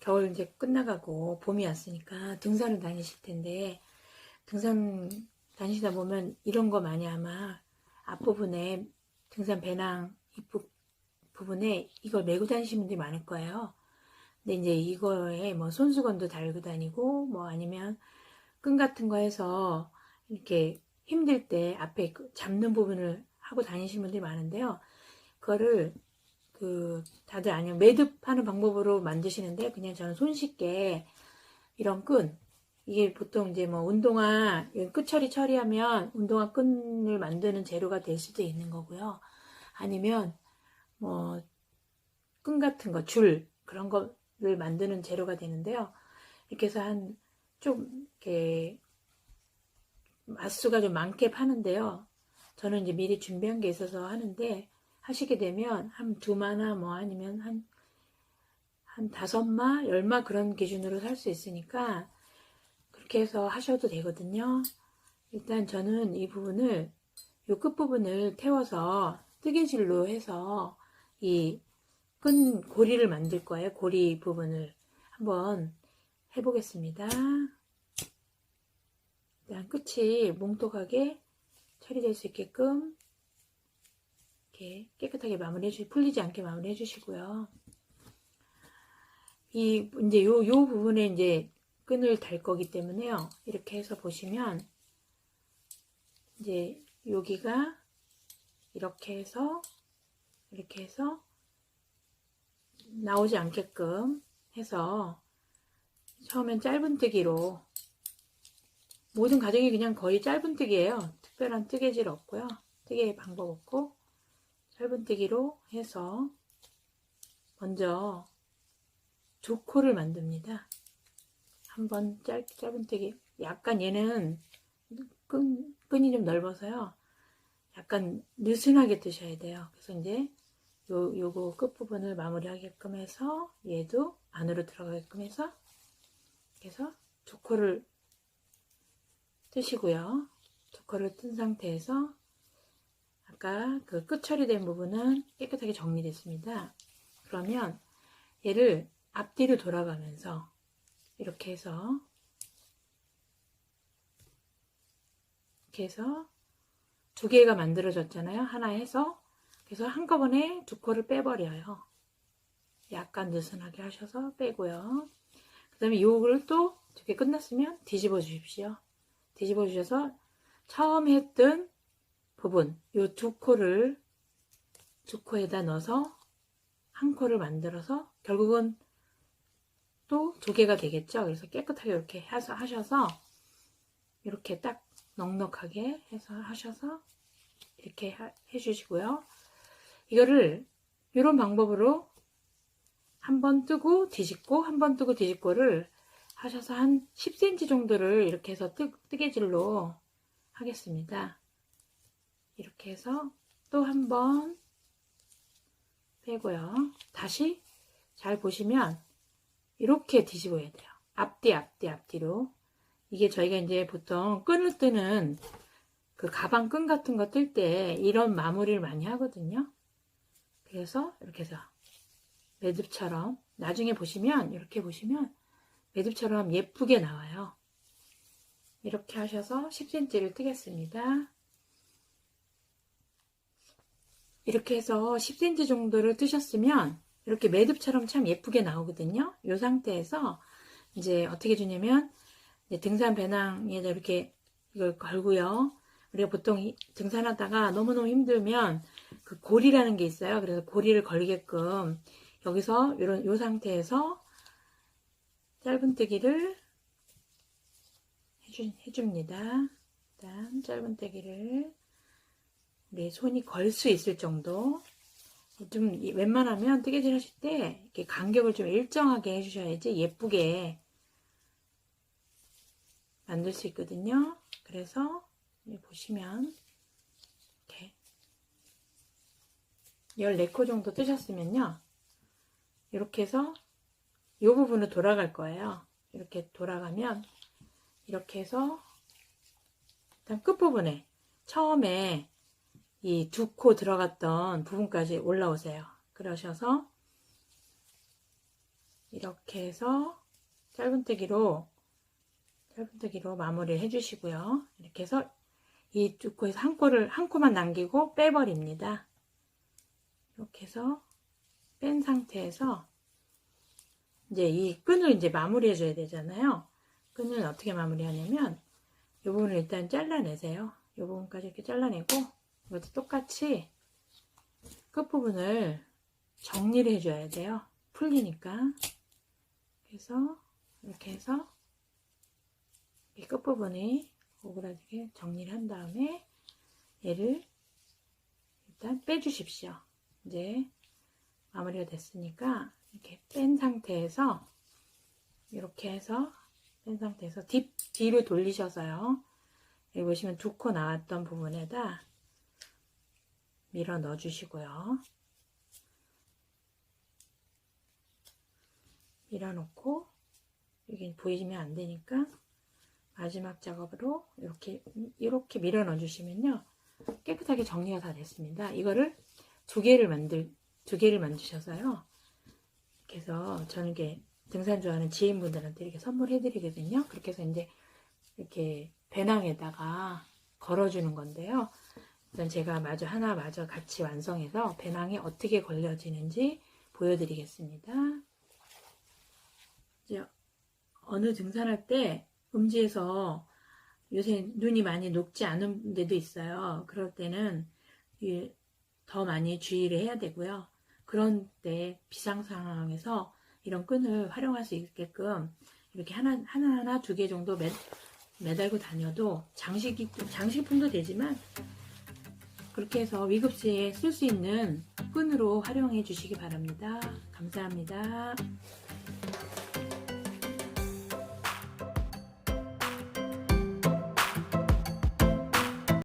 겨울 이제 끝나가고 봄이 왔으니까 등산을 다니실 텐데, 등산 다니시다 보면 이런 거 많이 아마 앞부분에 등산 배낭 부분에 이걸 메고 다니시는 분들이 많을 거예요. 근데 이제 이거에 뭐 손수건도 달고 다니고 뭐 아니면 끈 같은 거 해서 이렇게 힘들 때 앞에 잡는 부분을 하고 다니시는 분들이 많은데요. 그거를 다들 아니면 매듭하는 방법으로 만드시는데, 그냥 저는 손쉽게 이런 끈, 이게 보통 이제 뭐 운동화 끝처리 처리하면 운동화 끈을 만드는 재료가 될 수도 있는 거고요. 아니면 뭐 끈 같은 거, 줄 그런 거를 만드는 재료가 되는데요. 이렇게 해서 좀 이렇게 맛수가 좀 많게 파는데요. 저는 이제 미리 준비한 게 있어서 하는데, 하시게 되면 한 2마나 뭐 아니면 한 5마, 10마 그런 기준으로 살 수 있으니까 그렇게 해서 하셔도 되거든요. 일단 저는 이 부분을, 요 끝부분을 태워서 뜨개질로 해서 이 끈 고리를 만들 거예요. 고리 부분을 한번 해보겠습니다. 일단 끝이 몽톡하게 처리될 수 있게끔 이렇게 깨끗하게 풀리지 않게 마무리해 주시고요. 이제 요 부분에 이제 끈을 달 거기 때문에요. 이렇게 해서 보시면 이제 여기가 이렇게 해서 나오지 않게끔 해서 처음엔 짧은뜨기로, 모든 가정이 그냥 거의 짧은뜨기예요. 특별한 뜨개질 없고요. 뜨개 방법 없고 짧은뜨기로 해서 먼저 2코를 만듭니다. 한번 짧은뜨기, 약간 얘는 끈이 좀 넓어서요. 약간 느슨하게 뜨셔야 돼요. 그래서 이제 요거 끝부분을 마무리하게끔 해서 얘도 안으로 들어가게끔 해서 그래서 2코를 뜨시고요. 2코를 뜬 상태에서 아까 그 끝 처리된 부분은 깨끗하게 정리됐습니다. 그러면 얘를 앞뒤로 돌아가면서 이렇게 해서 2개가 만들어졌잖아요. 하나 해서, 그래서 한꺼번에 2코를 빼버려요. 약간 느슨하게 하셔서 빼고요. 그 다음에 요걸 또 2개 끝났으면 뒤집어 주십시오. 뒤집어 주셔서 처음 했던 부분, 요 2코에다 넣어서 1코를 만들어서 결국은 또 2개가 되겠죠. 그래서 깨끗하게 이렇게 하셔서 이렇게 딱 넉넉하게 해서 하셔서 이렇게 해주시고요. 이거를 이런 방법으로 한 번 뜨고 뒤집고 한 번 뜨고 뒤집고를 하셔서 한 10cm 정도를 이렇게 해서 뜨개질로 하겠습니다. 이렇게 해서 또 한 번 빼고요. 다시 잘 보시면 이렇게 뒤집어야 돼요. 앞뒤로. 이게 저희가 이제 보통 끈을 뜨는 그 가방 끈 같은 거 뜰 때 이런 마무리를 많이 하거든요. 그래서 이렇게 해서 매듭처럼, 나중에 보시면 이렇게 보시면 매듭처럼 예쁘게 나와요. 이렇게 하셔서 10cm를 뜨겠습니다. 이렇게 해서 10cm 정도를 뜨셨으면 이렇게 매듭처럼 참 예쁘게 나오거든요. 이 상태에서 이제 어떻게 주냐면, 등산 배낭에다 이렇게 이걸 걸고요. 우리가 보통 등산하다가 너무너무 힘들면 그 고리라는 게 있어요. 그래서 고리를 걸게끔 여기서 요 상태에서 짧은뜨기를 해줍니다. 일단 짧은뜨기를 우리 손이 걸 수 있을 정도, 좀 웬만하면 뜨개질 하실 때 이렇게 간격을 좀 일정하게 해주셔야지 예쁘게 만들 수 있거든요. 그래서 보시면 이렇게 14코 정도 뜨셨으면요, 이렇게 해서 이 부분으로 돌아갈 거예요. 이렇게 돌아가면 이렇게 해서 일단 끝부분에 처음에 이 2코 들어갔던 부분까지 올라오세요. 그러셔서 이렇게 해서 짧은뜨기로 마무리를 해주시고요. 이렇게 해서 이 두 코에서 한 코만 남기고 빼버립니다. 이렇게 해서 뺀 상태에서 이제 이 끈을 이제 마무리해 줘야 되잖아요. 끈을 어떻게 마무리하냐면 이 부분을 일단 잘라내세요. 이 부분까지 이렇게 잘라내고 이것도 똑같이 끝부분을 정리를 해줘야 돼요. 풀리니까. 그래서 이렇게 해서 이 끝부분이 오그라지게 정리를 한 다음에 얘를 일단 빼주십시오. 이제 마무리가 됐으니까 이렇게 뺀 상태에서 이렇게 해서 뺀 상태에서 뒤로 돌리셔서요. 여기 보시면 두 코 나왔던 부분에다 밀어 넣어 주시고요. 밀어 놓고 여기 보이시면 안 되니까 마지막 작업으로 이렇게 밀어 넣어 주시면요. 깨끗하게 정리가 다 됐습니다. 이거를 두 개를 만드셔서요. 이렇게 해서 저는 이게 등산 좋아하는 지인분들한테 이렇게 선물해 드리거든요. 그렇게 해서 이제 이렇게 배낭에다가 걸어주는 건데요. 일단 제가 하나 마저 같이 완성해서 배낭에 어떻게 걸려지는지 보여드리겠습니다. 이제 어느 등산할 때 음지에서 요새 눈이 많이 녹지 않은 데도 있어요. 그럴 때는 더 많이 주의를 해야 되고요. 그런 때 비상 상황에서 이런 끈을 활용할 수 있게끔 이렇게 하나 두 개 정도 매달고 다녀도 장식품도 되지만 그렇게 해서 위급시에 쓸 수 있는 끈으로 활용해 주시기 바랍니다. 감사합니다.